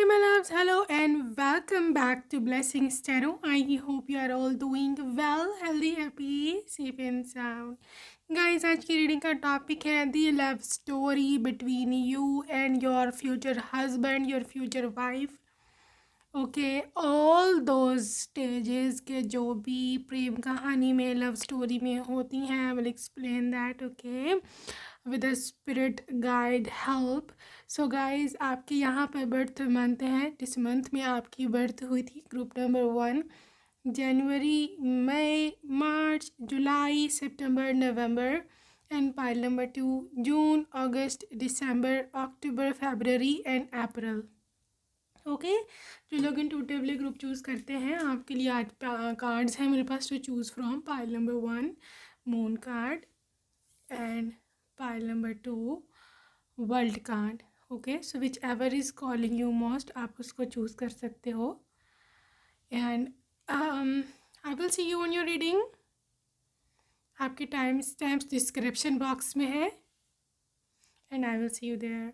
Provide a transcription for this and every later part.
my loves, hello and welcome back to Blessings Tarot. I hope you are all doing well, healthy, happy, safe and sound. Guys, आज की reading का topic है the love story between you and your future husband, your future wife. Okay, all those stages के जो भी प्रेम कहानी में love story में होती हैं, I will explain that. Okay, with a spirit guide help. So guys, आपके यहाँ पर बर्थ मंथ है. जिस मंथ में आपकी बर्थ हुई थी, group number 1 January, May, March, July, September, November, and pile number 2 June, August, December, October, February and April. Okay, जो लोग इंटूटिवली ग्रुप चूज़ करते हैं, आपके लिए आज कार्ड्स हैं मेरे पास to choose from. Pile number 1 moon card and pile number 2 world card. Okay, so whichever is calling you most, आप उसको चूज़ कर सकते हो. And I will see you on your reading. आपके टाइम स्टैम्प्स डिस्क्रिप्शन बॉक्स में है and I will see you there.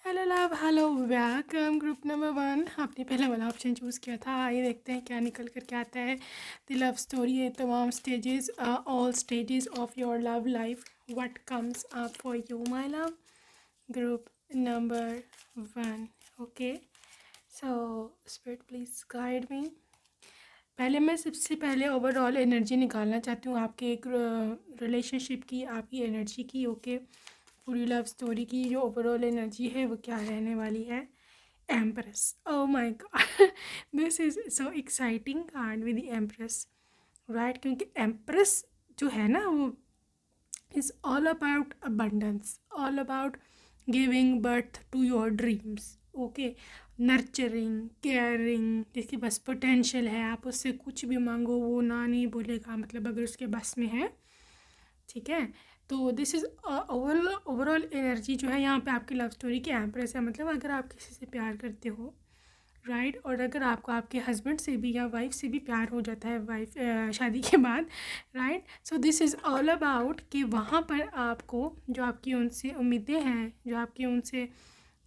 Hello love, hello welcome. Group number 1, आपने पहला वाला ऑप्शन चूज़ किया था. आइए देखते हैं क्या निकल कर के आता है. द लव स्टोरी है तमाम stages, all stages of your love life. What comes up for you my love. Group number 1. Okay, so spirit please guide me. पहले मैं सबसे पहले ओवरऑल एनर्जी निकालना चाहती हूँ आपके एक रिलेशनशिप की, आपकी एनर्जी की. ओके, पूरी लव स्टोरी की जो ओवरऑल एनर्जी है वो क्या रहने वाली है. Empress. Oh my god, this is so exciting card with the empress, right. क्योंकि एम्प्रेस जो है ना, वो is all about abundance, all about giving birth to your dreams. Okay, nurturing, caring. जिसकी बस पोटेंशियल है, आप उससे कुछ भी मांगो वो ना नहीं बोलेगा, मतलब अगर उसके बस में है. ठीक है, तो दिस इज़ ओवरऑल एनर्जी जो है यहाँ पे आपकी लव स्टोरी की एम्प्रेस है. मतलब अगर आप किसी से प्यार करते हो, राइट, और अगर आपको आपके हस्बैंड से भी या वाइफ से भी प्यार हो जाता है वाइफ शादी के बाद, right. So this is all about कि वहाँ पर आपको जो आपकी उनसे उम्मीदें हैं, जो आपकी उनसे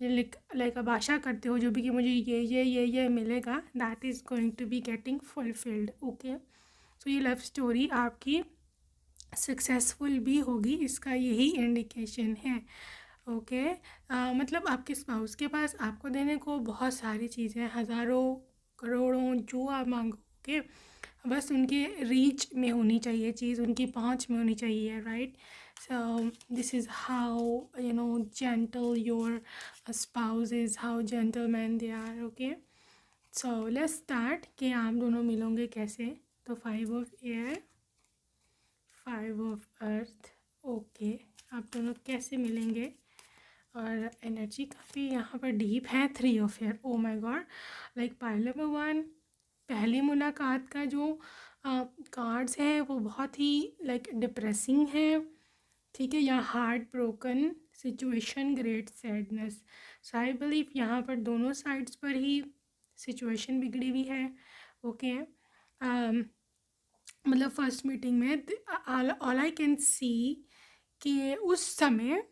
लाइक आप आशा करते हो जो भी कि मुझे ये मिलेगा, that is going to be getting fulfilled. Okay, so ये लव स्टोरी आपकी सक्सेसफुल भी होगी, इसका यही इंडिकेशन है. ओके, मतलब आपके स्पाउस के पास आपको देने को बहुत सारी चीज़ें, हज़ारों करोड़ों जो आप मांगो. ओके, बस उनके रीच में होनी चाहिए चीज़, उनकी पहुंच में होनी चाहिए, right. So this is how you know gentle your spouse is, how gentleman they are. Okay, so let's start कि आप दोनों मिलोगे कैसे. तो 5 of air, 5 of earth. Okay, आप दोनों कैसे मिलेंगे, और एनर्जी काफ़ी यहाँ पर डीप है. 3 of air. O my God, like pile number 1 पहली मुलाकात का जो कार्ड्स हैं वो बहुत ही लाइक डिप्रेसिंग है. ठीक है, या heart broken situation, great sadness. So I believe यहाँ पर दोनों साइड्स पर ही सिचुएशन बिगड़ी हुई है. ओके, मतलब फर्स्ट मीटिंग में ऑल आई कैन सी कि उस समय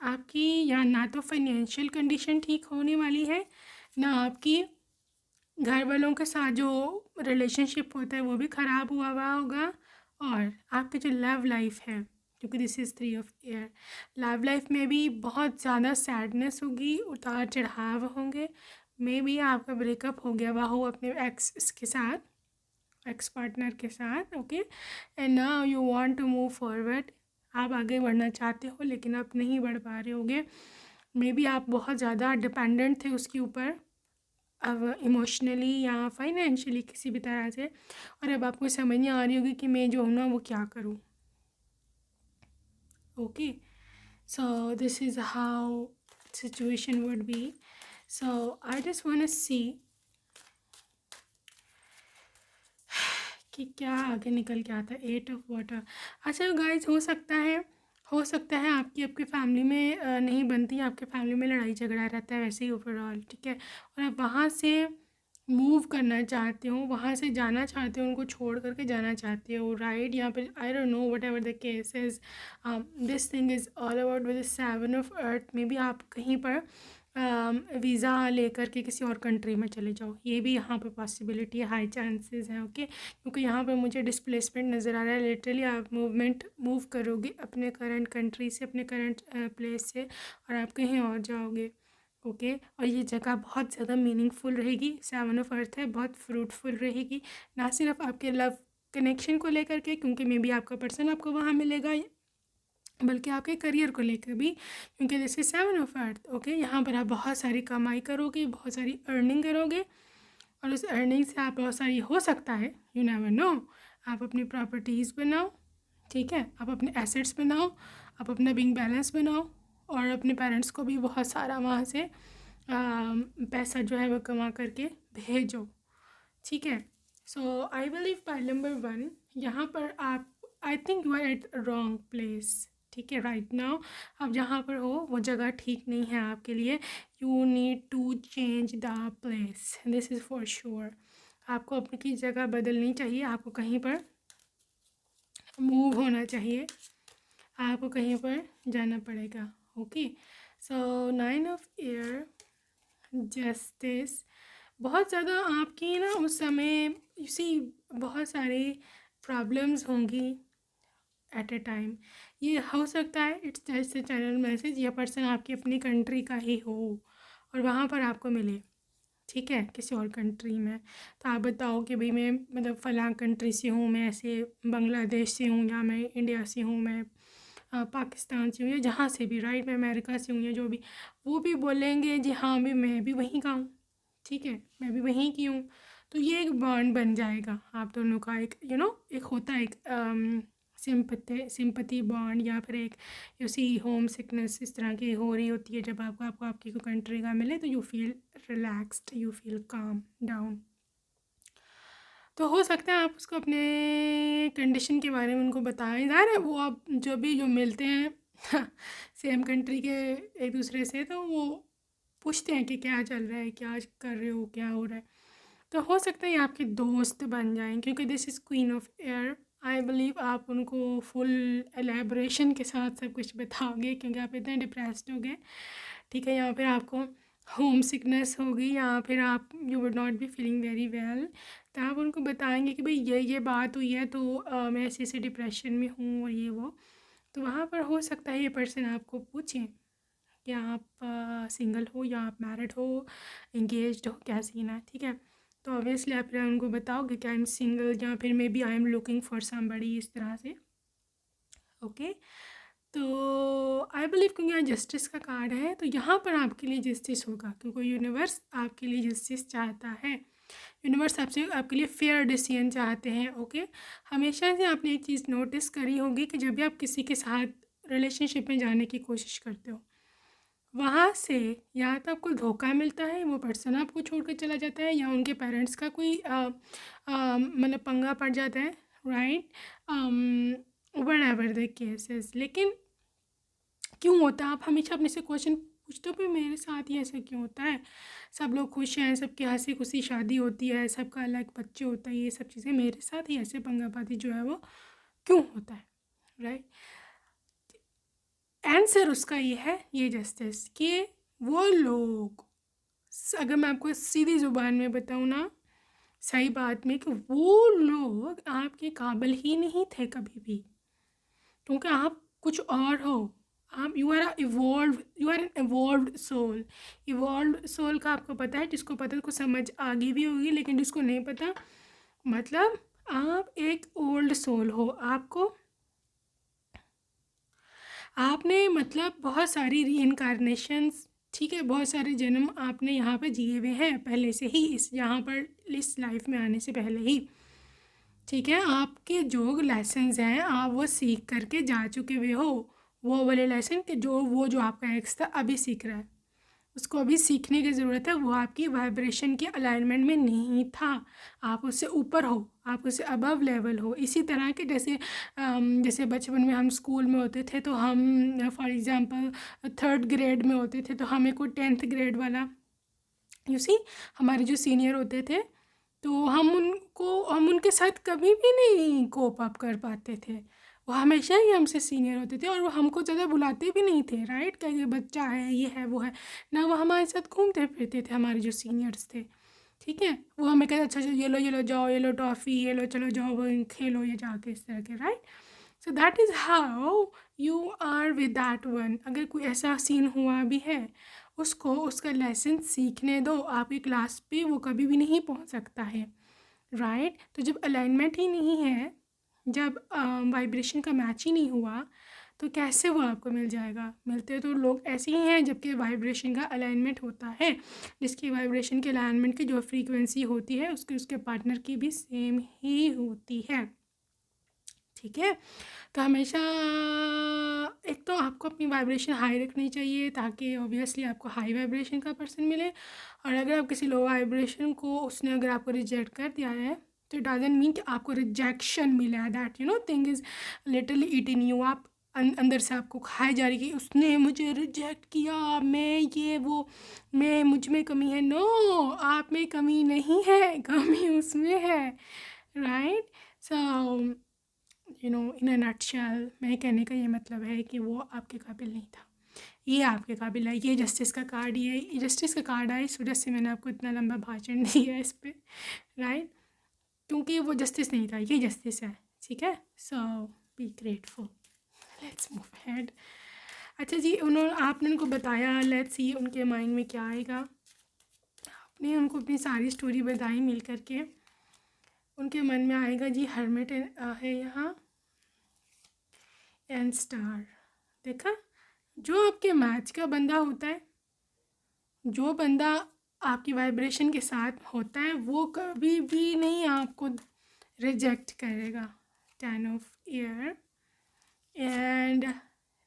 आपकी या ना तो फाइनेंशियल कंडीशन ठीक होने वाली है, ना आपकी घर वालों के साथ जो रिलेशनशिप होता है वो भी ख़राब हुआ होगा. और आपकी जो लव लाइफ है, क्योंकि this is 3 of air, love life में भी बहुत ज़्यादा सैडनेस होगी, उतार चढ़ाव होंगे. मे बी आपका ब्रेकअप हो गया हुआ हो अपने एक्स के साथ, एक्स पार्टनर के साथ. Okay, and now you want to move forward. आप आगे बढ़ना चाहते हो लेकिन आप नहीं बढ़ पा रहे होगे. मे बी आप बहुत ज़्यादा डिपेंडेंट थे उसके ऊपर, अब इमोशनली या फाइनेंशियली किसी भी तरह से, और अब आपको समझ नहीं आ रही होगी कि मैं जो हूँ ना वो क्या करूँ. Okay, so this is how situation would be. So I just want to see कि क्या आगे निकल के आता है. 8 ऑफ वाटर. अच्छा गाइज, हो सकता है आपकी फैमिली में नहीं बनती, आपके फैमिली में लड़ाई झगड़ा रहता है वैसे ही ओवरऑल. ठीक है, और आप वहाँ से मूव करना चाहते हो, वहाँ से जाना चाहते हो, उनको छोड़ करके जाना चाहते हो, राइट। यहाँ पे आई don't know what ever the case is, this thing is all about with 7 of Earth। May be आप कहीं पर वीज़ा लेकर के किसी और कंट्री में चले जाओ, ये भी यहाँ पे पॉसिबिलिटी है, हाई चांसेस हैं, ओके। क्योंकि यहाँ पे मुझे डिस्प्लेसमेंट नज़र आ रहा है, लिटरली आप मूव करोगे अपने करंट कंट्री से, अपने करंट प्लेस से, और आप कहीं और जाओगे, ओके। और ये जगह बहुत ज़्यादा मीनिंगफुल रहेगी, 7 of Earth है, बहुत फ्रूटफुल रहेगी, ना सिर्फ आपके लव कनेक्शन को लेकर के, क्योंकि मे बी आपका पर्सन आपको वहाँ मिलेगा, बल्कि आपके करियर को लेकर भी, क्योंकि जैसे 7 of Earth, ओके। यहाँ पर आप बहुत सारी कमाई करोगे, बहुत सारी अर्निंग करोगे, और उस अर्निंग से आप बहुत सारी, हो सकता है, यू नेवर नो, आप अपनी प्रॉपर्टीज़ बनाओ, ठीक है, आप अपने एसेट्स बनाओ, आप अपना बैंक बैलेंस बनाओ, और अपने पेरेंट्स को भी बहुत सारा वहाँ से पैसा जो है वो कमा करके भेजो, ठीक है। So I believe point number 1, यहाँ पर आप, I think you are at wrong place, ठीक है, राइट नाउ आप जहाँ पर हो वो जगह ठीक नहीं है आपके लिए, you need to change the place, this is for sure. आपको अपनी जगह बदलनी चाहिए, आपको कहीं पर मूव होना चाहिए, आपको कहीं पर जाना पड़ेगा, okay. So 9 of Air, justice, बहुत ज़्यादा आपकी ना उस समय इसी बहुत सारी प्रॉब्लम्स होंगी एट ए टाइम, ये हो सकता है, it's just a channel message, यह पर्सन आपकी अपनी कंट्री का ही हो और वहाँ पर आपको मिले, ठीक है, किसी और कंट्री में। तो आप बताओ कि भाई मैं मतलब फ़लाँ कंट्री से हूँ, मैं ऐसे बांग्लादेश से हूँ, या मैं इंडिया से हूँ, मैं पाकिस्तान से हूँ, या जहाँ से भी, राइट, मैं अमेरिका से हूँ, या जो भी, वो भी बोलेंगे जी हाँ भी मैं भी वहीं का हूँ, ठीक है, मैं भी वहीं की हूँ। तो ये एक बॉन्ड बन जाएगा आप दोनों का, एक एक होता है एक सिंपथी बॉन्ड, या फिर एक उसी होम सिकनेस इस तरह की हो रही होती है, जब आपको आपकी कोई कंट्री का मिले तो you feel relaxed, you feel calm down. तो हो सकता है आप उसको अपने कंडीशन के बारे में उनको बताएं, ज़ाहिर है वो आप जो मिलते हैं सेम कंट्री के एक दूसरे से, तो वो पूछते हैं कि क्या चल रहा है, क्या कर रहे हो, क्या हो रहा है। तो हो सकता है ये आपके दोस्त बन जाएं, क्योंकि this is queen of air. I believe आप उनको फुल एलेब्रेशन के साथ सब कुछ बताओगे, क्योंकि आप इतने डिप्रेस्ड हो गए, ठीक है, या फिर आपको होम सिकनेस होगी, या फिर आप you would not be feeling very well, तो आप उनको बताएंगे कि भाई ये बात हुई है, तो मैं ऐसे डिप्रेशन में हूँ और ये वो। तो वहाँ पर हो सकता है ये पर्सन आपको पूछें कि आप सिंगल हो या आप मैरिड हो, इंगेज्ड हो, क्या सीन है, ठीक है। तो ऑब्वियसली आप उनको बताओगे कि आई एम सिंगल, या फिर maybe I am looking for somebody, इस तरह से, ओके। तो आई बिलीव क्योंकि यहाँ जस्टिस का कार्ड है, तो यहाँ पर आपके लिए जस्टिस होगा, क्योंकि यूनिवर्स आपके लिए जस्टिस चाहता है, यूनिवर्स आपसे आपके लिए फेयर डिसीजन चाहते हैं, ओके। हमेशा से आपने एक चीज़ नोटिस करी होगी कि जब भी आप किसी के साथ रिलेशनशिप में जाने की कोशिश करते हो, वहाँ से या तो आपको धोखा मिलता है, वो पर्सन आपको छोड़ कर चला जाता है, या उनके पेरेंट्स का कोई मतलब पंगा पड़ जाता है, right, what ever the cases. लेकिन क्यों होता है, आप हमेशा अपने से क्वेश्चन पूछते हो भी मेरे साथ ही ऐसा क्यों होता है, सब लोग खुश हैं, सबकी हंसी खुशी शादी होती है, सबका अलग बच्चे होता है, ये सब चीज़ें मेरे साथ ही ऐसे पंगाबाजी जो है वो क्यों होता है, राइट। आंसर उसका ये है, ये जस्टिस, कि वो लोग, अगर मैं आपको सीधी ज़ुबान में बताऊँ ना, सही बात में, कि वो लोग आपके काबिल ही नहीं थे कभी भी, क्योंकि आप कुछ और हो, आप you are an evolved soul. Evolved soul का आपको पता है, जिसको पता है उसको समझ आगे भी होगी, लेकिन जिसको नहीं पता, मतलब आप एक ओल्ड सोल हो, आपने मतलब बहुत सारी री-इनकारनेशंस, ठीक है, बहुत सारे जन्म आपने यहाँ पे जिए हुए हैं पहले से ही, इस यहाँ पर इस लाइफ में आने से पहले ही, ठीक है। आपके जो लेसन्स हैं आप वो सीख करके जा चुके हुए हो, वो वाले लेसन के जो आपका एक्स था अभी सीख रहा है, उसको अभी सीखने की ज़रूरत है, वो आपकी वाइब्रेशन के अलाइनमेंट में नहीं था, आप उससे ऊपर हो, आप उससे अबव लेवल हो। इसी तरह के जैसे बचपन में हम स्कूल में होते थे, तो हम फॉर एग्ज़ाम्पल 3rd ग्रेड में होते थे, तो हमें कोई 10th ग्रेड वाला यू सी, हमारे जो सीनियर होते थे तो हम उनके साथ कभी भी नहीं कोप अप कर पाते थे। वो हमेशा ही हमसे सीनियर होते थे और वो हमको ज़्यादा बुलाते भी नहीं थे, राइट, क्या ये बच्चा है, ये है, वो है ना। वो हमारे साथ घूमते फिरते थे, हमारे जो सीनियर्स थे, ठीक है। वो हमें कहते अच्छा अच्छा, ये लो जाओ, ये लो टॉफ़ी, ये लो, चलो जाओ वो खेलो ये जाके, इस तरह के, right. So that is how you are with that one. अगर कोई ऐसा सीन हुआ भी है, उसको उसका लेसन सीखने दो। आपकी क्लास पे वो कभी भी नहीं पहुंच सकता है, राइट। तो जब अलाइनमेंट ही नहीं है, जब वाइब्रेशन का मैच ही नहीं हुआ, तो कैसे वो आपको मिल जाएगा। मिलते तो लोग ऐसे ही हैं जबकि वाइब्रेशन का अलाइनमेंट होता है, जिसकी वाइब्रेशन के अलाइनमेंट की जो फ्रीक्वेंसी होती है उसकी उसके पार्टनर की भी सेम ही होती है, ठीक है। तो हमेशा एक तो आपको अपनी वाइब्रेशन हाई रखनी चाहिए ताकि ऑब्वियसली आपको हाई वाइब्रेशन का पर्सन मिले। और अगर आप किसी लो वाइब्रेशन को, उसने अगर आपको रिजेक्ट कर दिया है, तो इट डजंट मीन कि आपको रिजेक्शन मिला है। That thing is literally eating you. आप अंदर से आपको खाई जा रही कि उसने मुझे रिजेक्ट किया, मैं ये वो, मैं मुझ में कमी है। नो, आप में कमी नहीं है, कमी उसमें है, right. So in a nutshell मैं कहने का ये मतलब है कि वो आपके काबिल नहीं था, ये आपके काबिल है। ये जस्टिस का कार्ड, ये जस्टिस का कार्ड है, इस वजह से मैंने आपको इतना लंबा भाषण दिया है इस पर, राइट, क्योंकि वो जस्टिस नहीं था, ये जस्टिस है, ठीक है। So be grateful, let's move ahead. अच्छा जी, आपने उनको बताया, लेट्स सी उनके माइंड में क्या आएगा। आपने उनको अपनी सारी स्टोरी बताई मिल करके, उनके मन में आएगा जी हर्मिट है यहाँ एंड स्टार। देखा, जो आपके मैच का बंदा होता है, जो बंदा आपकी वाइब्रेशन के साथ होता है, वो कभी भी नहीं आपको रिजेक्ट करेगा। 10 of air and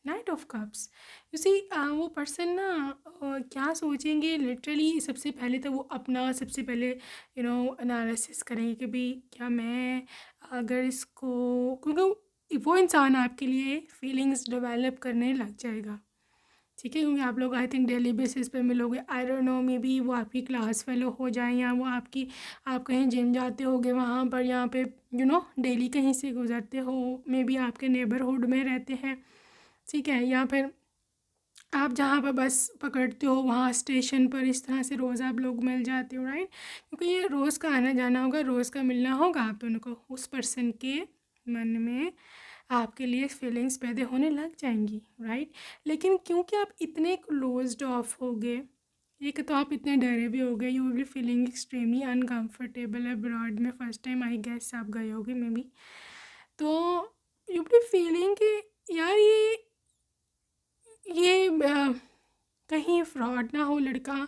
knight of cups. You see, वो पर्सन ना क्या सोचेंगे, लिटरली सबसे पहले तो वो अपना सबसे पहले एनालिसिस करेंगे कि भाई क्या मैं अगर इसको, क्योंकि वो इंसान आपके लिए फीलिंग्स डेवलप करने लग जाएगा, ठीक है। क्योंकि आप लोग आई थिंक डेली बेसिस पे मिलोगे, आई डोंट नो, मे बी वो आपकी क्लास फेलो हो जाए, या वो आप कहीं जिम जाते होगे वहाँ पर, यहाँ पे डेली कहीं से गुजरते हो, मे बी आपके नेबरहुड में रहते हैं, ठीक है। या फिर आप जहाँ पर बस पकड़ते हो वहाँ स्टेशन पर, इस तरह से रोज़ आप लोग मिल जाते हो, राइट। क्योंकि ये रोज़ का आना जाना होगा, रोज़ का मिलना होगा आप दोनों को, उस पर्सन के मन में आपके लिए फीलिंग्स पैदा होने लग जाएंगी, राइट। लेकिन क्योंकि आप इतने क्लोज्ड ऑफ हो गए, एक तो आप इतने डरे भी हो गए, you will be feeling extremely uncomfortable abroad में, फर्स्ट टाइम आई गेस आप गए होगे मे बी, तो यू विल बी फीलिंग कि यार ये कहीं फ्रॉड ना हो लड़का,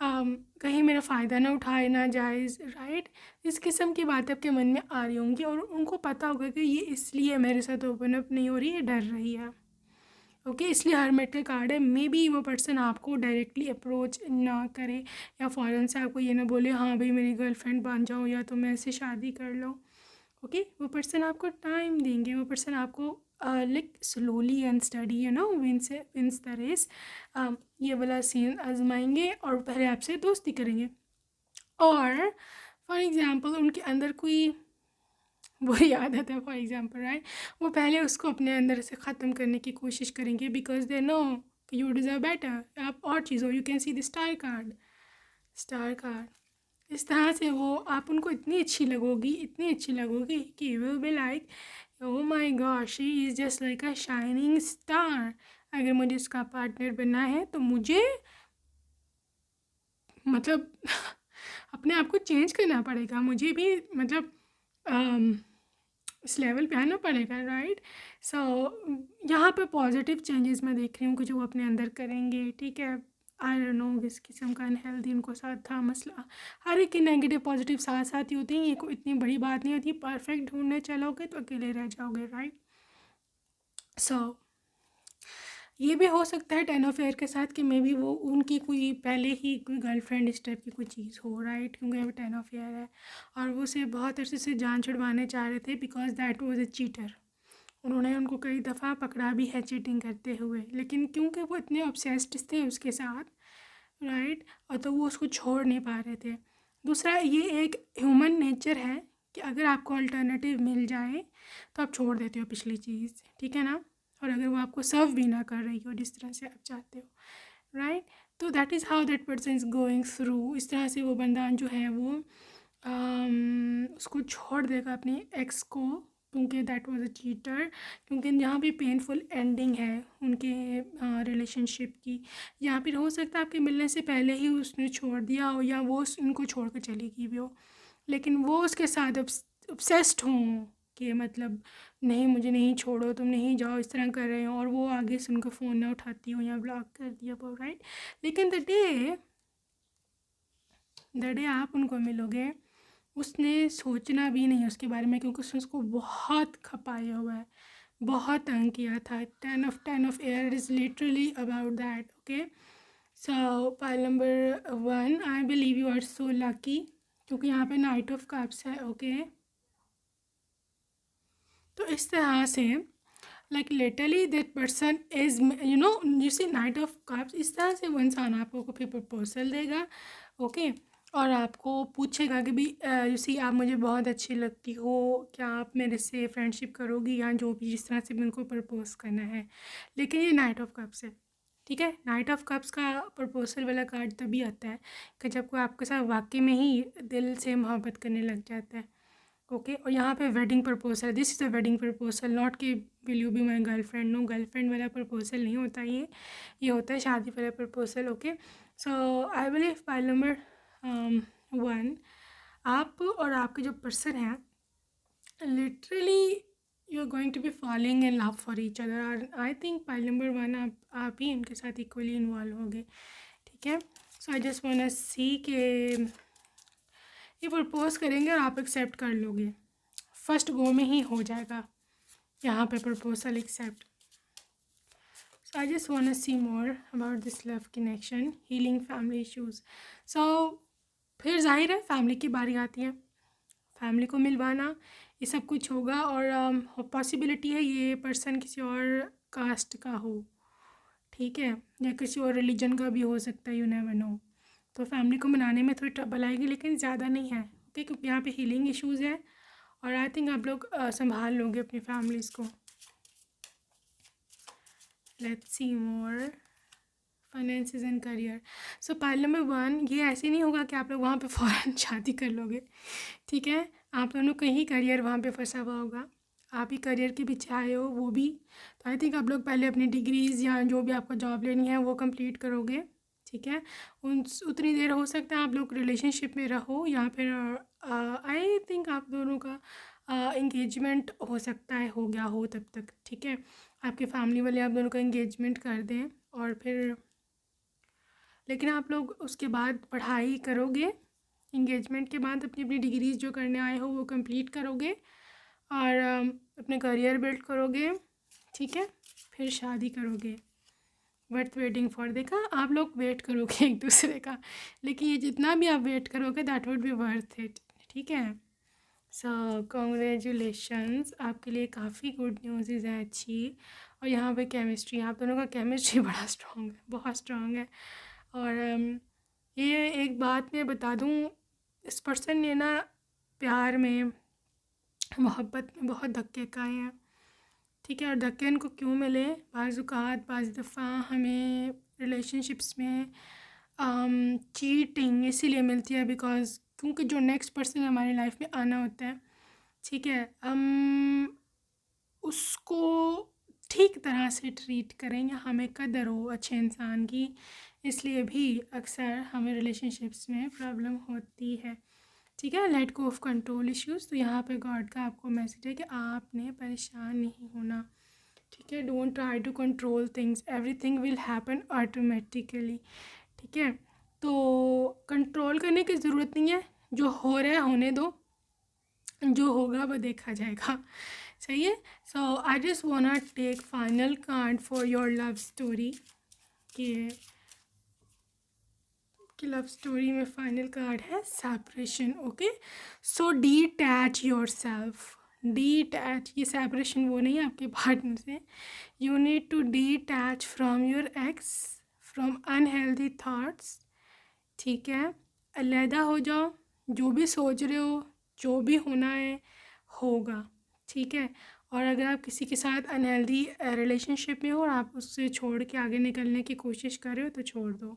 कहीं मेरा फ़ायदा ना उठाए ना जायज़, राइट। इस किस्म की बातें आपके मन में आ रही होंगी और उनको पता होगा कि ये इसलिए मेरे साथ ओपन अप नहीं हो रही है, डर रही है, ओके। इसलिए हर्मिट का कार्ड है। मे बी वो पर्सन आपको डायरेक्टली अप्रोच ना करे, या फ़ौरन से आपको ये ना बोले हाँ भाई मेरी गर्लफ्रेंड बन जाओ, या तो मैं इससे शादी कर लो, ओके। वो पर्सन आपको टाइम देंगे, वो पर्सन आपको like slowly and steady wins the race, ये वाला सीन आजमाएंगे और पहले आपसे दोस्ती करेंगे। और फॉर एग्ज़ाम्पल उनके अंदर कोई बुरी आदत है, फॉर एग्ज़ाम्पल, राइट, वो पहले उसको अपने अंदर से ख़त्म करने की कोशिश करेंगे, because they know you deserve better. आप और चीज़ हो, you can see the star card. इस तरह से वो आप उनको इतनी अच्छी लगोगी कि you will be like oh my God, she is just like a shining star. अगर मुझे इसका पार्टनर बनना है तो मुझे मतलब अपने आप को चेंज करना पड़ेगा, मुझे भी मतलब इस लेवल पे आना पड़ेगा, राइट। सो यहाँ पे पॉजिटिव चेंजेस मैं देख रही हूँ कि जो वो अपने अंदर करेंगे, ठीक है। आई डोंट नो किस किस्म का अनहेल्दी उनको साथ था मसला। हर एक की नेगेटिव पॉजिटिव साथ साथ ही होती हैं, ये कोई इतनी बड़ी बात नहीं होती। परफेक्ट ढूंढने चलोगे तो अकेले रह जाओगे, राइट। सो ये भी हो सकता है 10 ऑफ एयर के साथ कि मे बी वो उनकी कोई पहले ही कोई गर्लफ्रेंड इस टाइप की कोई चीज़ हो, राइट, क्योंकि अब 10 ऑफ एयर है और वो उसे बहुत अरसे से जान छुड़वाने चाह रहे थे, because that was a cheater. उन्होंने उनको कई दफ़ा पकड़ा भी है चीटिंग करते हुए, लेकिन क्योंकि वो इतने ऑब्सेस्ड थे उसके साथ, राइट, और तो वो उसको छोड़ नहीं पा रहे थे। दूसरा, ये एक ह्यूमन नेचर है कि अगर आपको अल्टरनेटिव मिल जाए तो आप छोड़ देते हो पिछली चीज़, ठीक है ना, और अगर वो आपको सर्व भी ना कर रही हो जिस तरह से आप चाहते हो, राइट। तो that is how that person is going through. इस तरह से वो बंदा जो है वो उसको छोड़ देगा अपनी एक्स को, क्योंकि दैट वाज अ चीटर। क्योंकि यहाँ भी पेनफुल एंडिंग है उनके रिलेशनशिप की। यहाँ पर हो सकता है आपके मिलने से पहले ही उसने छोड़ दिया हो, या वो उनको छोड़ कर चली गई भी हो, लेकिन वो उसके साथ ऑब्सेस्ड हों कि मतलब नहीं, मुझे नहीं छोड़ो, तुम नहीं जाओ, इस तरह कर रहे हो, और वो आगे से उनका फ़ोन ना उठाती हो या ब्लॉक कर दिया हो, राइट। लेकिन द डे आप उनको मिलोगे, उसने सोचना भी नहीं उसके बारे में, क्योंकि उसने उसको बहुत खपाया हुआ है, बहुत तंग किया था। 10 of air is literally about that, okay. So pile number 1, I believe you are so lucky, क्योंकि यहाँ पे नाइट ऑफ कप्स है, ओके। तो इस तरह से like literally that person is you see knight of cups, इस तरह से वो इंसान आपको फिर प्रपोजल देगा, ओके। और आपको पूछेगा कि भी यू सी आप मुझे बहुत अच्छी लगती हो, क्या आप मेरे से फ्रेंडशिप करोगी, या जो भी जिस तरह से भी उनको प्रपोज करना है। लेकिन ये नाइट ऑफ कप्स है, ठीक है। नाइट ऑफ कप्स का प्रपोजल वाला कार्ड तभी आता है कि जब कोई आपके साथ वाकई में ही दिल से मोहब्बत करने लग जाता है, ओके। और यहाँ पे wedding proposal, this is a wedding proposal, not कि will you be my girlfriend. No, girlfriend वाला प्रपोजल नहीं होता ये होता है शादी वाला proposal, okay. So I believe pile number 1, आप और आपके जो पर्सन है literally you are going to be falling in love for each other. और आई थिंक फाइल नंबर 1 आप ही इनके साथ इक्वली इन्वॉल्व होंगे, ठीक है। So I just want to सी के ये प्रपोज करेंगे और आप एक्सेप्ट कर लोगे, फर्स्ट गो में ही हो जाएगा यहाँ पे proposal accept. So I just want to see more about this love connection, healing family issues. सो फिर जाहिर है फैमिली की बारी आती है, फैमिली को मिलवाना, ये सब कुछ होगा। और पॉसिबिलिटी है ये पर्सन किसी और कास्ट का हो, ठीक है, या किसी और रिलीजन का भी हो सकता है, यू नेवर नो। तो फैमिली को मनाने में थोड़ी ट्रबल आएगी, लेकिन ज़्यादा नहीं है, ओके, क्योंकि यहाँ पे हीलिंग इश्यूज़ है। और आई थिंक आप लोग संभाल लोगे अपनी फैमिलीज़ को। Let's see more finances and career. So pile number 1, ये ऐसे नहीं होगा कि आप लोग वहाँ पे फ़ौरन शादी कर लोगे, ठीक है। आप दोनों का ही करियर वहाँ पे फंसा हुआ होगा, आप ही करियर के पीछे आए हो, वो भी। तो आई थिंक आप लोग पहले अपनी डिग्रीज़ या जो भी आपको जॉब लेनी है वो कंप्लीट करोगे, ठीक है। उतनी देर हो सकता है आप लोग रिलेशनशिप में रहो, या फिर आई थिंक आप दोनों का इंगेजमेंट हो सकता है हो गया हो तब तक, ठीक है। आपके फैमिली वाले आप दोनों का इंगेजमेंट कर दें, और फिर लेकिन आप लोग उसके बाद पढ़ाई करोगे, इंगेजमेंट के बाद अपनी अपनी डिग्रीज़ जो करने आए हो वो कंप्लीट करोगे, और अपने करियर बिल्ड करोगे, ठीक है। फिर शादी करोगे, वर्थ वेटिंग फॉर। देखा, आप लोग वेट करोगे एक दूसरे का, लेकिन ये जितना भी आप वेट करोगे that would be worth it, ठीक है। सो कॉन्ग्रेचुलेशंस, आपके लिए काफ़ी गुड न्यूज़ है, अच्छी। और यहाँ पे केमिस्ट्री, आप दोनों का केमिस्ट्री बड़ा स्ट्रॉन्ग है, बहुत स्ट्रॉन्ग है। और ये एक बात मैं बता दूँ, इस पर्सन ने ना प्यार में, मोहब्बत में बहुत धक्के खाए हैं, ठीक है। और धक्के इनको क्यों मिले, बाज़ दफ़ा हमें रिलेशनशिप्स में चीटिंग इसीलिए मिलती है बिकॉज क्योंकि जो नेक्स्ट पर्सन हमारी लाइफ में आना होता है, ठीक है, हम उसको ठीक तरह से ट्रीट करें या हमें कदर हो अच्छे इंसान की, इसलिए भी अक्सर हमें रिलेशनशिप्स में प्रॉब्लम होती है, ठीक है। Let go of control issues. तो यहाँ पे गॉड का आपको मैसेज है कि आपने परेशान नहीं होना, ठीक है। Don't try to control things, everything will happen automatically, ठीक है। तो कंट्रोल करने की ज़रूरत नहीं है, जो हो रहा है होने दो, जो होगा वो देखा जाएगा, सही है। So I just want to take final card for your love story, कि लव स्टोरी में फाइनल कार्ड है separation, okay. So detach yourself, detach, ये सेपरेशन वो नहीं है आपके पार्टनर से, you need to detach from your ex, from unhealthy thoughts, ठीक है, अलहदा हो जाओ, जो भी सोच रहे हो, जो भी होना है होगा, ठीक है। और अगर आप किसी के साथ अनहेल्दी रिलेशनशिप में हो और आप उससे छोड़ के आगे निकलने की कोशिश कर रहे हो तो छोड़ दो,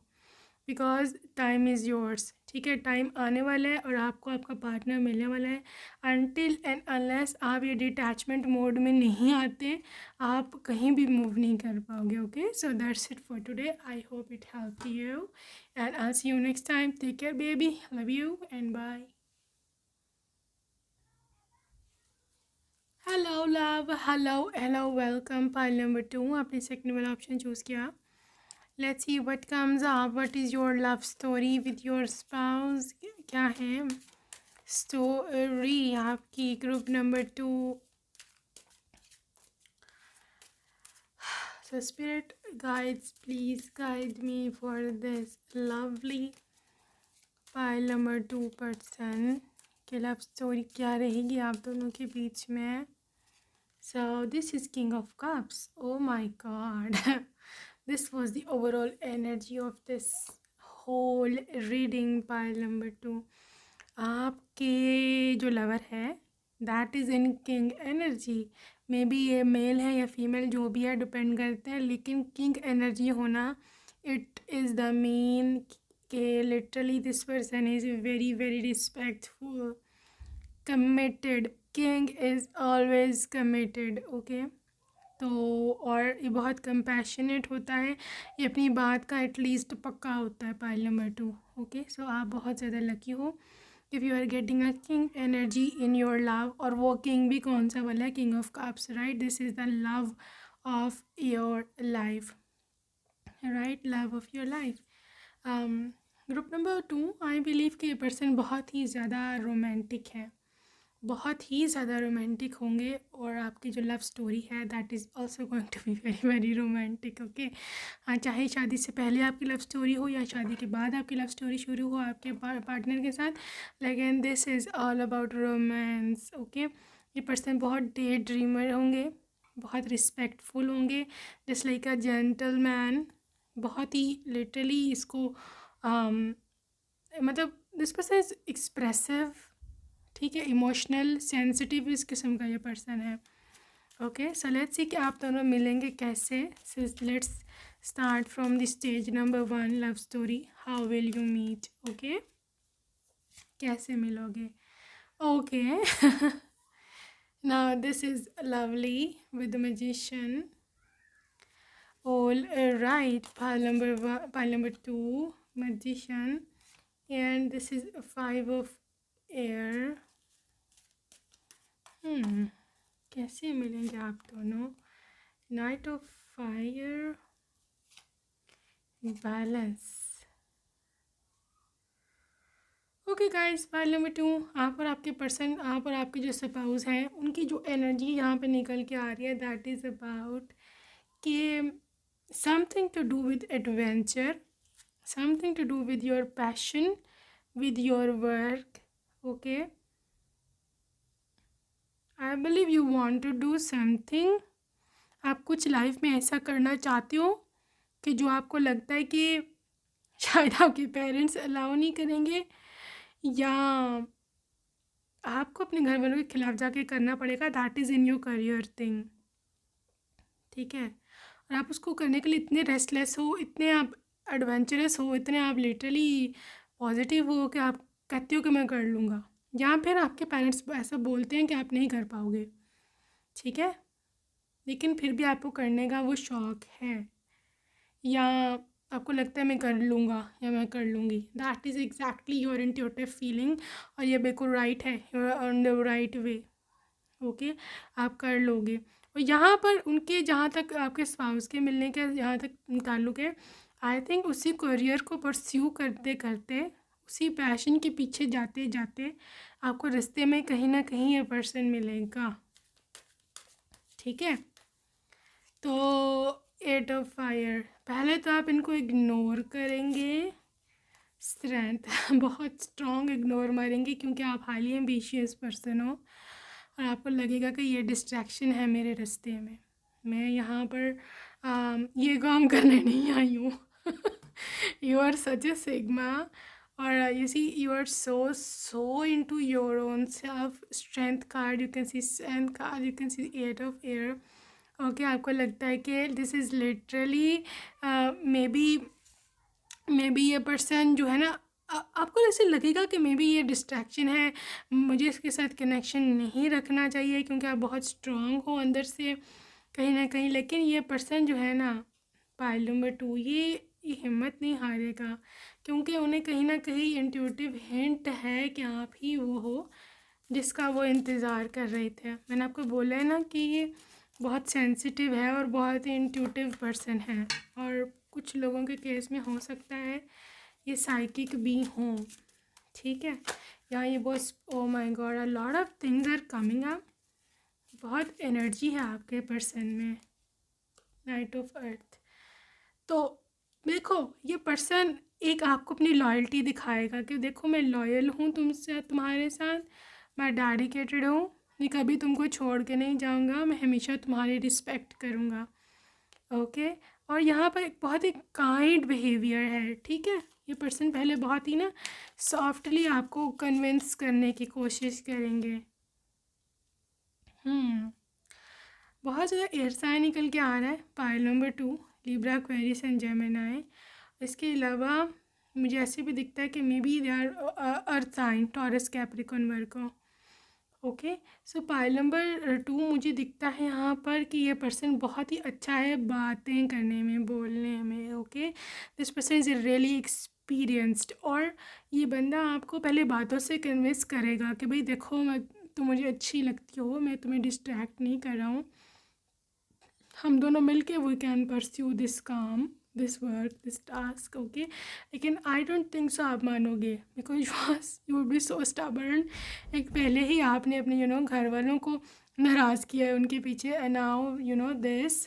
बिकॉज टाइम इज़ योर्स, ठीक है। टाइम आने वाला है और आपको आपका पार्टनर मिलने वाला है। अनटिल एंड अनलेस आप ये डिटैचमेंट मोड में नहीं आते, आप कहीं भी मूव नहीं कर पाओगे। Okay, so that's it for today. I hope it help you and I see you next time. Take care baby, love you and bye. Hello love, hello hello, welcome. Pile number 2, आपने second वाला option choose किया। Let's see what comes up. What is your love story with your spouse? क्या है story आपकी? Group number 2। So spirit guides, please guide me for this lovely pile number 2 person की love story क्या रहेगी आप दोनों के बीच में। So this is King of Cups. Oh my God. This was the overall energy of this whole reading pile number 2. आपके जो lover है that is in king energy. May be ये मेल है या फीमेल, जो भी है डिपेंड करते हैं, लेकिन किंग एनर्जी होना इट इज़ द मीन के literally this person is very very respectful, committed. King is always committed, okay. तो और ये बहुत कंपैशनेट होता है, ये अपनी बात का एटलीस्ट पक्का होता है। Pile number 2, okay. सो आप बहुत ज़्यादा लकी हो if you are getting a king energy in your love. और वो किंग भी कौन सा वाला है? King of cups, right. This is the love of your life, right, love of your life. Group number 2, I believe कि ये person बहुत ही ज़्यादा रोमांटिक है, बहुत ही ज़्यादा रोमांटिक होंगे। और आपकी जो लव स्टोरी है that is also going to be very very romantic, okay. हाँ, चाहे शादी से पहले आपकी लव स्टोरी हो या शादी के बाद आपकी लव स्टोरी शुरू हो आपके पार्टनर के साथ, लेकिन this is all about romance, okay. ये पर्सन बहुत डे ड्रीमर होंगे, बहुत रिस्पेक्टफुल होंगे, जस्ट लाइक अ जेंटलमैन। बहुत ही लिटरली इसको मतलब दिस पर्सन इज़ एक्सप्रेसिव, ठीक है, इमोशनल, सेंसिटिव इस किस्म का ये पर्सन है, ओके। सो लेट्स सी कि आप दोनों मिलेंगे कैसे। So let's start from the stage number 1, love story. How will you meet, okay, कैसे मिलोगे, okay. Now this is lovely with the magician, all right. pile number 2, magician, and this is 5 of air. कैसे मिलेंगे आप दोनों? Night of fire, balance, okay guys. Pile number 2, आप और आपके person, आप और आपके जो स्पाउस हैं, उनकी जो एनर्जी यहाँ पे निकल के आ रही है दैट इज़ अबाउट कि something to do with adventure, something to do with your passion, with your work, okay. I believe you want to do something. आप कुछ लाइफ में ऐसा करना चाहते हो कि जो आपको लगता है कि शायद आपके पेरेंट्स अलाउ नहीं करेंगे, या आपको अपने घर वालों के खिलाफ जाके करना पड़ेगा। That is in your career thing, ठीक है। और आप उसको करने के लिए इतने रेस्टलेस हो, इतने आप एडवेंचरस हो, इतने आप लिटरली पॉजिटिव हो कि आप कहते हो कि मैं कर लूँगा, या फिर आपके पेरेंट्स ऐसा बोलते हैं कि आप नहीं कर पाओगे, ठीक है, लेकिन फिर भी आपको करने का वो शौक़ है, या आपको लगता है मैं कर लूँगा या मैं कर लूँगी। That is exactly your intuitive feeling, और ये बिल्कुल राइट है, you are on the right way, okay. आप कर लोगे। और यहाँ पर उनके, जहाँ तक आपके स्पाउस के मिलने के जहाँ तक ताल्लुक़ है, आई थिंक उसी करियर को परस्यू करते करते, उसी पैशन के पीछे जाते जाते आपको रास्ते में कहीं ना कहीं ये पर्सन मिलेगा, ठीक है। तो 8 ऑफ फायर, पहले तो आप इनको इग्नोर करेंगे, स्ट्रेंथ बहुत स्ट्रॉन्ग इग्नोर मारेंगे, क्योंकि आप हाईली एम्बिशियस पर्सन हो और आपको लगेगा कि ये डिस्ट्रैक्शन है मेरे रास्ते में, मैं यहाँ पर ये काम करने नहीं आई हूँ You are such a sigma, or you see, you are so into your own self. Strength card, you can see strength card, you can see 8 of air. Okay, आपको लगता है कि this is literally may be ये person जो है ना, आपको ऐसे लगेगा कि मे बी ये डिस्ट्रैक्शन है, मुझे इसके साथ कनेक्शन नहीं रखना चाहिए क्योंकि आप बहुत स्ट्रांग हो अंदर से कहीं ना कहीं। लेकिन ये पर्सन जो है ना, पाइल नंबर 2, ये हिम्मत नहीं हारेगा क्योंकि उन्हें कहीं ना कहीं इंट्यूटिव हिंट है कि आप ही वो हो जिसका वो इंतज़ार कर रहे थे। मैंने आपको बोला है ना कि ये बहुत सेंसिटिव है और बहुत ही इंट्यूटिव पर्सन है, और कुछ लोगों के केस में हो सकता है ये साइकिक भी हों, ठीक है। या ये बहुत, oh my god, a lot of things are coming up. बहुत एनर्जी है आपके पर्सन में, नाइट ऑफ अर्थ। तो देखो, ये पर्सन एक आपको अपनी लॉयल्टी दिखाएगा कि देखो मैं लॉयल हूँ तुमसे, तुम्हारे साथ मैं डेडिकेटेड हूँ, मैं कभी तुमको छोड़ के नहीं जाऊँगा, मैं हमेशा तुम्हारी रिस्पेक्ट करूँगा। ओके, और यहाँ पर एक बहुत ही काइंड बिहेवियर है, ठीक है। ये पर्सन पहले बहुत ही ना सॉफ्टली आपको कन्विंस करने की कोशिश करेंगे। बहुत ज़्यादा एयर साइन निकल के आ रहा है, pile number 2, Libra, Aquarius and Gemini. इसके अलावा मुझे ऐसे भी दिखता है कि maybe they are earth sign, Taurus, Capricorn, Virgo. Okay, so pile number 2 मुझे दिखता है यहाँ पर कि ये पर्सन बहुत ही अच्छा है बातें करने में, बोलने में। Okay, this person is really experienced, और ये बंदा आपको पहले बातों से कन्विंस करेगा कि भाई देखो, मैं, तुम मुझे अच्छी लगती हो, मैं तुम्हें डिस्ट्रैक्ट नहीं कर रहा हूँ, हम दोनों मिलके वी कैन परस्यू दिस काम, this work, this task. Okay, लेकिन आई डोंट थिंक सो आप मानोगे, because you would be so stubborn. एक पहले ही आपने अपने घर वालों को नाराज़ किया है उनके पीछे, एंड नाउ दिस।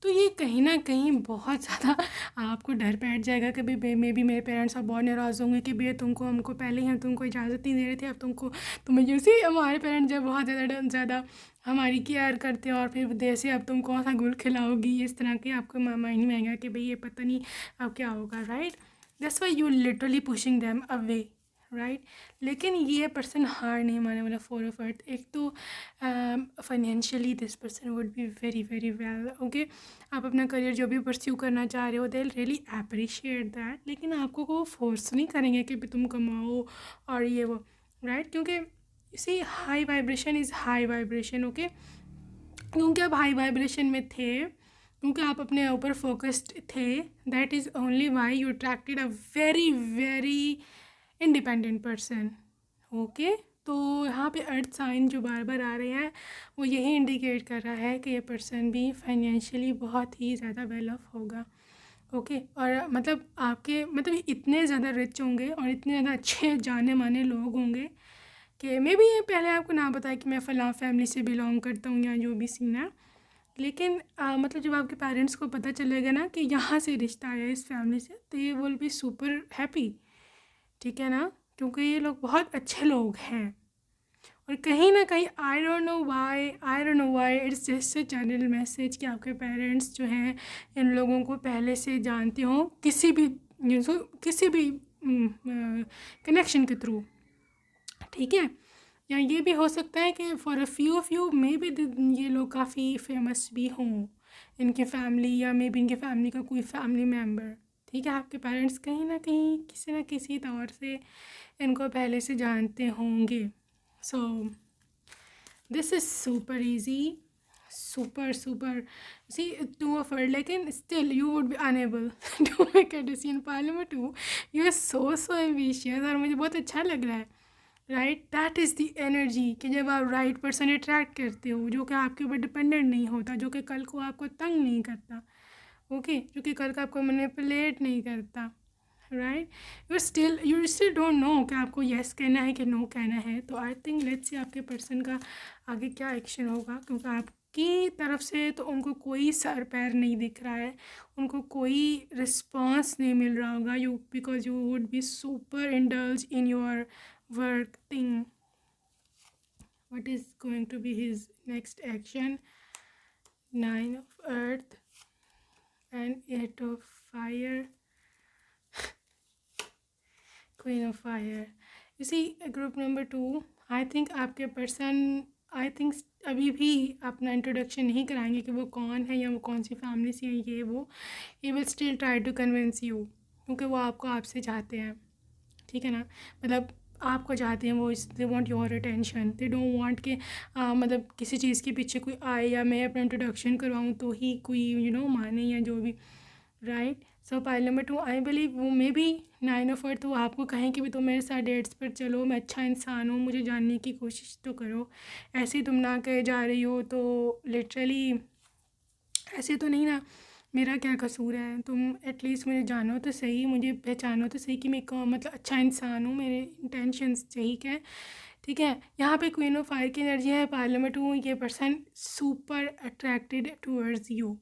तो ये कहीं ना कहीं बहुत ज़्यादा आपको डर बैठ जाएगा कि भाई मे बी मेरे पेरेंट्स अब बहुत नाराज़ होंगे कि भैया तुमको, हमको पहले ही हम तुमको इजाज़त नहीं दे रहे थे, अब तुमको, तुम्हें जैसे हमारे पेरेंट्स जब बहुत ज़्यादा हमारी केयर करते हैं और फिर जैसे अब तुम कौन सा गुल खिलाओगी, इस तरह के आपको माइंड में आएगा कि भाई ये पता नहीं अब क्या होगा, right. That's why you literally pushing them away, right. लेकिन ये पर्सन हार नहीं माने वाला, 4 ऑफ अर्थ। एक तो financially this person would be very very well. Okay, आप अपना करियर जो भी परस्यू करना चाह रहे हो, दे रियली अप्रिशिएट दैट, लेकिन आपको वो फोर्स नहीं करेंगे कि तुम कमाओ और ये वो, राइट। क्योंकि see, high vibration is high vibration. Okay, क्योंकि आप हाई वाइब्रेशन में थे, क्योंकि आप अपने ऊपर फोकस्ड थे, that is only why you attracted a very very independent person. Okay, तो यहाँ पे अर्थ साइन जो बार बार आ रहे हैं वो यही इंडिकेट कर रहा है कि ये पर्सन भी फाइनेंशियली बहुत ही ज़्यादा वेल ऑफ होगा। ओके, और मतलब आपके, मतलब इतने ज़्यादा रिच होंगे और इतने ज़्यादा अच्छे जाने माने लोग होंगे कि मे बी ये पहले आपको ना बताए कि मैं फ़लाँ फैमिली से बिलोंग करता हूँ या जो भी सीन है, लेकिन मतलब जब आपके पेरेंट्स को पता चलेगा ना कि यहाँ से रिश्ता आया इस फैमिली से, तो ये विल बी सुपर हैप्पी, ठीक है ना, क्योंकि ये लोग बहुत अच्छे लोग हैं। और कहीं ना कहीं आई don't know why it's just a channel message कि आपके पेरेंट्स जो हैं इन लोगों को पहले से जानते हो किसी भी किसी भी कनेक्शन के थ्रू, ठीक है। या ये भी हो सकता है कि for a few of you may be ये लोग काफ़ी फेमस भी हों, इनके फैमिली, या मे बी इनके फैमिली का कोई फैमिली मेम्बर, ठीक है। आपके पेरेंट्स कहीं ना किसी तौर से इनको पहले से जानते होंगे। So this is super easy, super see, 2 of Earth, लेकिन still you would be unable to make a decision. Part number 2, you are so ambitious, और मुझे बहुत अच्छा लग रहा है, right. That is the energy कि जब आप राइट पर्सन अट्रैक्ट करते हो जो कि आपके ऊपर डिपेंडेंट नहीं होता, जो कि कल को आपको तंग नहीं करता, ओके, जो कि कल को आपको मैनिपुलेट नहीं करता, right. You still don't know कि आपको येस कहना है कि नो कहना है। तो आई थिंक लेट्स सी आपके पर्सन का आगे क्या एक्शन होगा, क्योंकि आपकी तरफ से तो उनको कोई सर पैर नहीं दिख रहा है, उनको कोई रिस्पॉन्स नहीं मिल रहा होगा, you, because you would be super indulge in your work thing. what is going to be his next action? 9 of Earth and 8 of fire, queen of fire. You see, group number 2, I think आपके person, I think अभी भी अपना introduction नहीं कराएंगे कि वो कौन है या वो कौन सी फैमिली से है, ये वो. He will still try to convince you, क्योंकि वो आपको आपसे चाहते हैं, ठीक है ना. मतलब आपको चाहते हैं वो, they want your attention. They don't want कि मतलब किसी चीज़ के पीछे कोई आए या मैं अपना इंट्रोडक्शन करवाऊँ तो ही कोई माने या जो भी, right. So pile number 2, I believe वो मे बी 9 ऑफ अर्थ, वो आपको कहें कि भी तुम मेरे साथ डेट्स पर चलो, मैं अच्छा इंसान हूँ, मुझे जानने की कोशिश तो करो. ऐसे तुम ना कहे जा रही हो तो लिटरली ऐसे तो नहीं ना, मेरा क्या कसूर है, तुम एटलीस्ट मुझे जानो तो सही, मुझे पहचानो तो सही कि मैं मतलब अच्छा इंसान हूँ, मेरे इंटेंशंस ठीक है, ठीक है. यहाँ पे क्वीन ऑफ फायर की एनर्जी है. पार्लियामेंट हूँ, ये person super attracted towards you.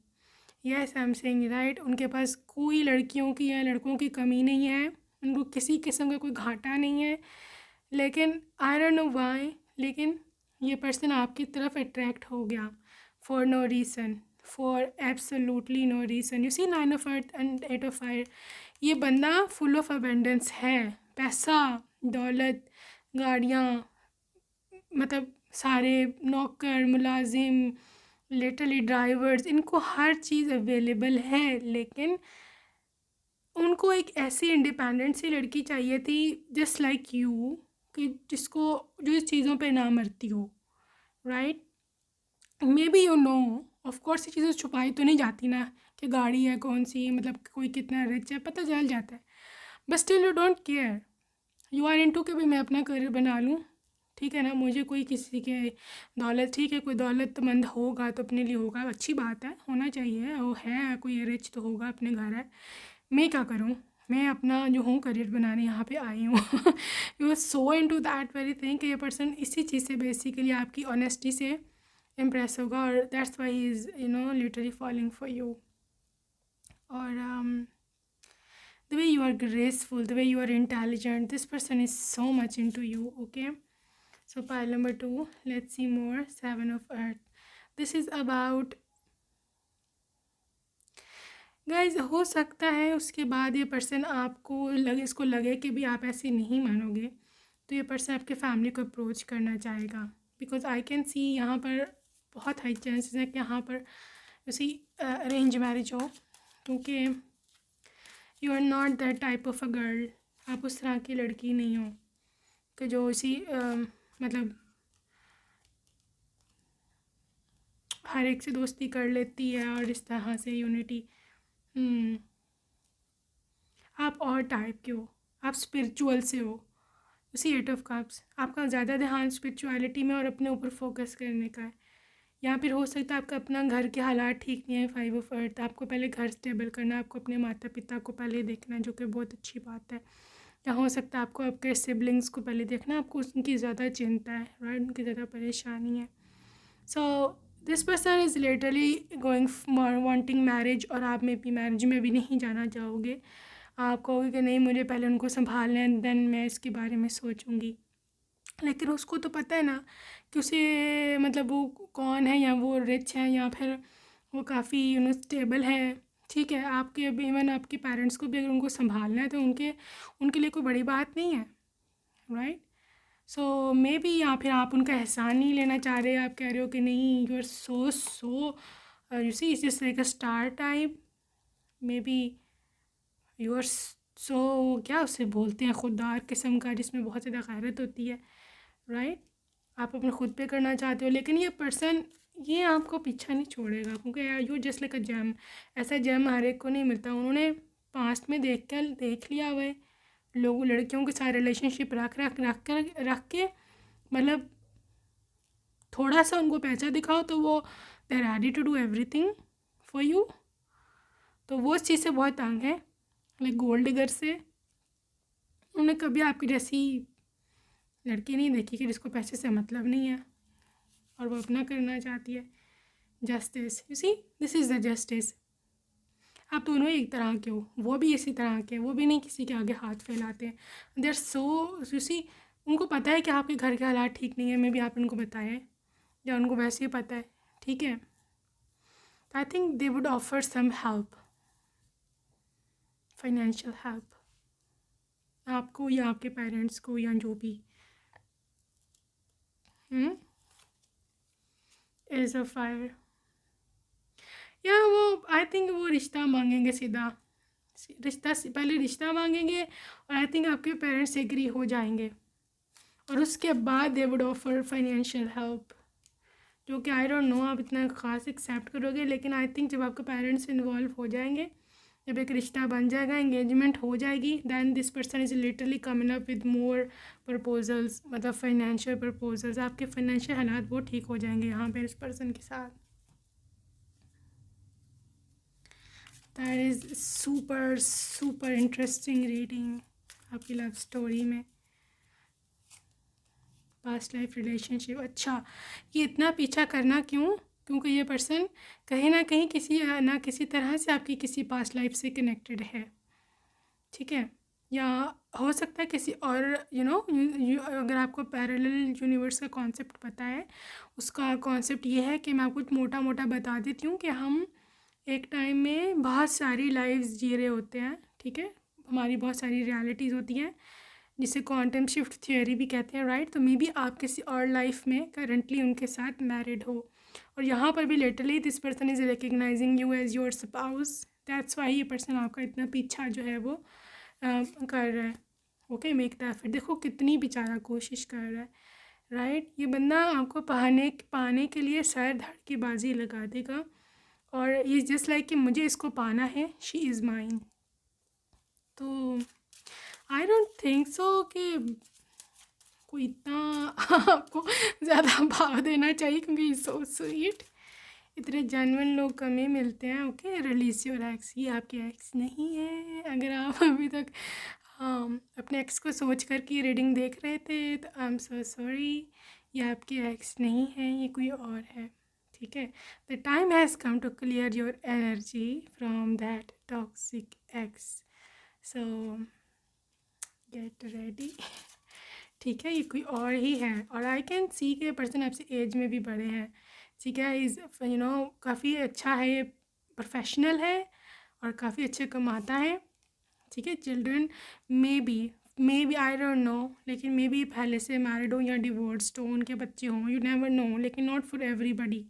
Yes, I am saying right. उनके पास कोई लड़कियों की या लड़कों की कमी नहीं है, उनको किसी किस्म का कोई घाटा नहीं है. लेकिन आई डोंट नो व्हाई, लेकिन ये पर्सन आपकी तरफ अट्रैक्ट हो गया for no reason, for absolutely no reason. You see 9 of earth and 8 of fire. ये बंदा फुल ऑफ अबेंडेंस है, पैसा, दौलत, गाड़ियाँ, मतलब सारे नौकर, मुलाजिम, लिटरली ड्राइवर्स, इनको हर चीज़ अवेलेबल है. लेकिन उनको एक ऐसी इंडिपेंडेंट सी लड़की चाहिए थी जस्ट लाइक यू, कि जिसको जो इस चीज़ों पे ना मरती हो, right. May be of course ये चीज़ें छुपाई तो नहीं जाती ना, कि गाड़ी है कौन सी, मतलब कोई कितना रिच है, पता चल जाता है. But still you don't care, you are into कि भाई मैं अपना करियर बना लूँ, ठीक है ना. मुझे कोई किसी के दौलत, ठीक है, कोई दौलतमंद होगा तो अपने लिए होगा, अच्छी बात है, होना चाहिए, वो है कोई रिच तो होगा, अपने घर है. मैं क्या करूँ, मैं अपना जो हूँ करियर बनाने यहाँ पे आई हूँ. You are so into that very thing कि ये पर्सन इसी चीज़ से बेसिकली आपकी ऑनेस्टी से इम्प्रेस होगा, और that's why he is literally following for you. और the way you are graceful, the way you are intelligent, this person is so much into you, okay. So pile number 2, let's see more. 7 of earth. This is about, guys, हो सकता है उसके बाद ये person आपको इसको लगे कि भी आप ऐसे नहीं मानोगे, तो ये पर्सन आपके फैमिली को अप्रोच करना चाहेगा. बिकॉज आई कैन सी यहाँ पर बहुत हाई चांसेस है कि यहाँ पर उसी अरेंज मैरिज हो, क्योंकि you are not that type of a girl. आप उस तरह की लड़की नहीं हो कि जो इसी मतलब हर एक से दोस्ती कर लेती है और इस तरह से यूनिटी. आप और टाइप के हो, आप स्पिरिचुअल से हो. उसी 8 ऑफ कप्स, आपका ज़्यादा ध्यान स्पिरिचुअलिटी में और अपने ऊपर फोकस करने का है. या फिर हो सकता है आपका अपना घर के हालात ठीक नहीं है. 5 ऑफ अर्थ, आपको पहले घर स्टेबल करना है, आपको अपने माता पिता को पहले देखना है, जो कि बहुत अच्छी बात है. या हो सकता है आपको आपके सिबलिंग्स को पहले देखना है, आपको उनकी ज़्यादा चिंता है, राइट, उनकी ज़्यादा परेशानी है. So this person is literally going wanting marriage, और आप में भी मैरिज में भी नहीं जाना चाहोगे. आप कहोगे कि नहीं, मुझे पहले उनको संभालना है, देन मैं इसके बारे में सोचूंगी. लेकिन उसको तो पता है ना कि उसे मतलब वो कौन है, या वो रिच है, या फिर वो काफ़ी स्टेबल है, ठीक है. आपके अभी इवन आपके पेरेंट्स को भी अगर उनको संभालना है तो उनके लिए कोई बड़ी बात नहीं है, राइट. सो मे बी, या फिर आप उनका एहसान नहीं लेना चाह रहे. आप कह रहे हो कि नहीं, you are so you see it's just like a star type. Maybe you are so, क्या उसे बोलते हैं, खुददार किस्म का, जिसमें बहुत ज़्यादा गैरत होती है, राइट. आप अपने खुद पे करना चाहते हो. लेकिन ये पर्सन ये आपको पीछा नहीं छोड़ेगा, क्योंकि you just like a gem. ऐसा जेम हर एक को नहीं मिलता. उन्होंने पास्ट में देख लिया हुआ है लोग, लड़कियों के साथ रिलेशनशिप रख के मतलब थोड़ा सा उनको पैसा दिखाओ तो वो they are ready to do everything for you. तो वो उस चीज़ से बहुत तंग है, लाइक गोल्ड डिगर से. उन्होंने कभी आपकी जैसी लड़की नहीं देखी कि जिसको पैसे से मतलब नहीं है और वो अपना करना चाहती है. Justice, you see, this is the justice. आप दोनों एक तरह के हो, वो भी इसी तरह के, वो भी नहीं किसी के आगे हाथ फैलाते हैं. दे आर सो, यू सी, उनको पता है कि आपके घर के हालात ठीक नहीं है. मे बी आप उनको बताएं, या उनको वैसे ही पता है, ठीक है. I think they would offer some help. Financial help, आपको या आपके पेरेंट्स को या जो भी। एज अ फायर, या वो आई थिंक वो रिश्ता मांगेंगे सीधा, पहले रिश्ता मांगेंगे और आई थिंक आपके पेरेंट्स एग्री हो जाएंगे और उसके बाद दे वुड ऑफर फाइनेंशियल हेल्प, जो कि आई डोंट नो आप इतना ख़ास एक्सेप्ट करोगे, लेकिन आई थिंक जब आपके पेरेंट्स इन्वॉल्व हो जाएंगे, जब एक रिश्ता बन जाएगा, एंगेजमेंट हो जाएगी, then this person is literally coming up with more proposals, मतलब फाइनेंशियल प्रपोजल्स। आपके फाइनेंशियल हालात बहुत ठीक हो जाएंगे यहाँ पे इस पर्सन के साथ। That is super super interesting reading आपकी लव स्टोरी में। पास्ट लाइफ रिलेशनशिप, अच्छा ये इतना पीछा करना क्यों? क्योंकि ये पर्सन कहीं ना कहीं किसी तरह से आपकी किसी पास्ट लाइफ से कनेक्टेड है, ठीक है, या हो सकता है किसी और अगर आपको पैरेलल यूनिवर्स का कॉन्सेप्ट पता है, उसका कॉन्सेप्ट ये है कि मैं आपको मोटा मोटा बता देती हूँ कि हम एक टाइम में बहुत सारी लाइव्स जी रहे होते हैं, ठीक है, हमारी बहुत सारी रियलिटीज़ होती हैं जिसे क्वांटम शिफ्ट थ्योरी भी कहते हैं, राइट। तो मे बी आप किसी और लाइफ में करंटली उनके साथ मैरिड हो और यहाँ पर भी literally this person is recognizing you as your spouse, that's why ये पर्सन आपका इतना पीछा जो है वो कर रहा है। ओके, मेक द एफर्ट, देखो कितनी बेचारा कोशिश कर रहा है, राइट। ये बंदा आपको पाने के लिए सर धड़ की बाजी लगा देगा और ये जस्ट लाइक कि मुझे इसको पाना है, शी इज़ माइन। तो आई डोंट थिंक सो कि कोई इतना आपको ज़्यादा भाव देना चाहिए, क्योंकि सो स्वीट, इतने जेन्युइन लोग कम ही मिलते हैं। ओके, रिलीज योर एक्स, ये आपके एक्स नहीं है। अगर आप अभी तक अपने एक्स को सोच कर की रीडिंग देख रहे थे तो आई एम सो सॉरी, ये आपके एक्स नहीं है, ये कोई और है, ठीक है। The time has come to clear your energy from that toxic ex, so get ready, ठीक है। ये कोई और ही है और आई कैन सी के पर्सन आपसे एज में भी बड़े हैं, ठीक है। इज़ काफ़ी अच्छा है, ये प्रोफेशनल है और काफ़ी अच्छे कमाता है, ठीक है। Children maybe I don't know, लेकिन मे बी पहले से मैरिड हो या डिवोर्स्ड हो, उनके बच्चे हों, यू नेवर नो, लेकिन नॉट फॉर एवरीबडी,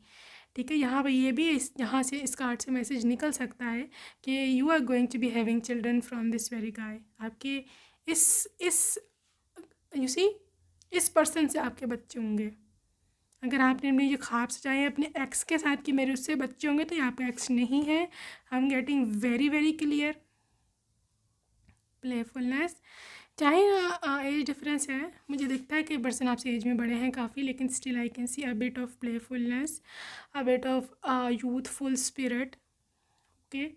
ठीक है। यहाँ पर ये भी यहाँ से इस कार्ड से मैसेज निकल सकता है कि you are going to be having children from this very guy, आपके इस यू सी इस पर्सन से आपके बच्चे होंगे। अगर आपने अपने ये ख्वाब सजाए हैं अपने एक्स के साथ कि मेरे उससे बच्चे होंगे, तो ये आपका एक्स नहीं है। I am getting very very clear. Playfulness, चाहे एज डिफरेंस है, मुझे दिखता है कि पर्सन आपसे एज में बड़े हैं काफ़ी, लेकिन still I can see a bit of playfulness, a bit of youthful spirit, okay.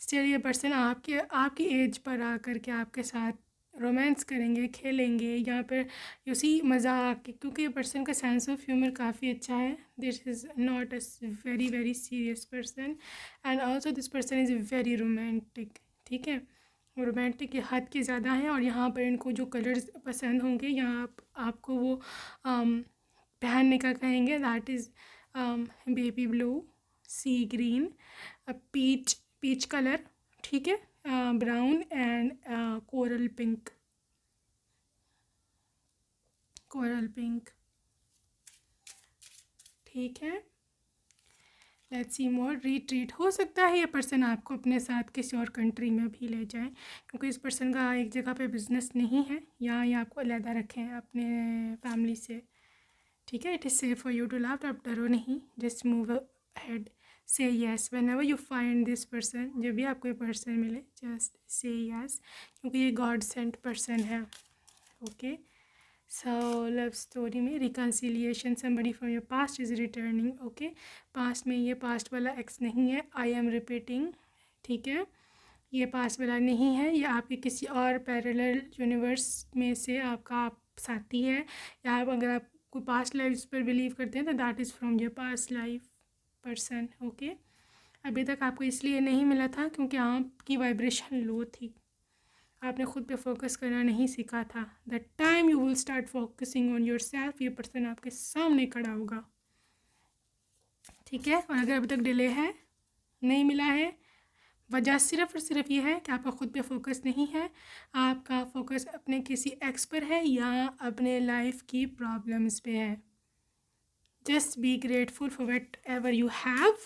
Still ये पर्सन आपकी एज पर आकर के आपके साथ रोमांस करेंगे, खेलेंगे, यहाँ पर उसी मजाक, क्योंकि ये पर्सन का सेंस ऑफ ह्यूमर काफ़ी अच्छा है। This is not a very very serious person and also this person is very romantic, ठीक है। रोमांटिक ये हद के ज़्यादा है और यहाँ पर इनको जो कलर्स पसंद होंगे, यहाँ आपको वो पहनने का कहेंगे, that is baby blue, sea green, peach colour, ठीक है, ब्राउन एंड कोरल पिंक, ठीक है। Let's see more. रिट्रीट, हो सकता है ये पर्सन आपको अपने साथ किसी और कंट्री में भी ले जाए, क्योंकि इस पर्सन का एक जगह पे बिजनेस नहीं है, यहाँ ये आपको अलहदा रखें अपने फैमिली से, ठीक है। It is safe for you to love, आप डरो नहीं, just move head, say yes whenever you find this person, जब भी आपको ये पर्सन मिले जस्ट से येस, क्योंकि ये गॉड सेंट पर्सन है, ओके। सो लव स्टोरी में reconciliation, somebody from your past is returning, okay. Past में ये पास्ट वाला एक्स नहीं है, आई एम रिपीटिंग, ठीक है। ये पास्ट वाला नहीं है, ये आपके किसी और पैरेलल यूनिवर्स में से आपका आप साथी है, या अगर आप कोई पास्ट लाइफ पर बिलीव करते हैं तो that is from your past life person, okay. अभी तक आपको इसलिए नहीं मिला था क्योंकि आपकी वाइब्रेशन लो थी, आपने खुद पे फोकस करना नहीं सीखा था। The time you will start focusing on your self, ये पर्सन आपके सामने खड़ा होगा, ठीक है। और अगर अभी तक डिले है, नहीं मिला है, वजह सिर्फ़ और सिर्फ ये है कि आपका ख़ुद पे फोकस नहीं है, आपका फोकस अपने किसी एक्स पर है या अपने लाइफ की प्रॉब्लम्स पे है। Just be grateful for what ever you have,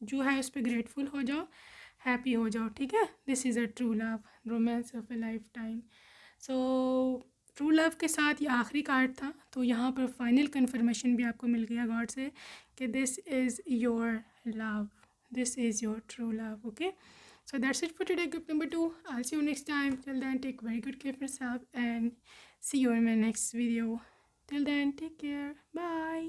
जो है उस पर ग्रेटफुल हो जाओ, हैप्पी हो जाओ, ठीक है। This is a true love, romance of a life time. So true love के साथ ये आखिरी कार्ड था, तो यहाँ पर फाइनल कन्फर्मेशन भी आपको मिल गया गॉड से कि this is your love, this is your true love. Okay, so that's it for today, group number 2. I'll see you next time. Till then, take very good care of yourself and see you in my next video. Till then, take care. Bye.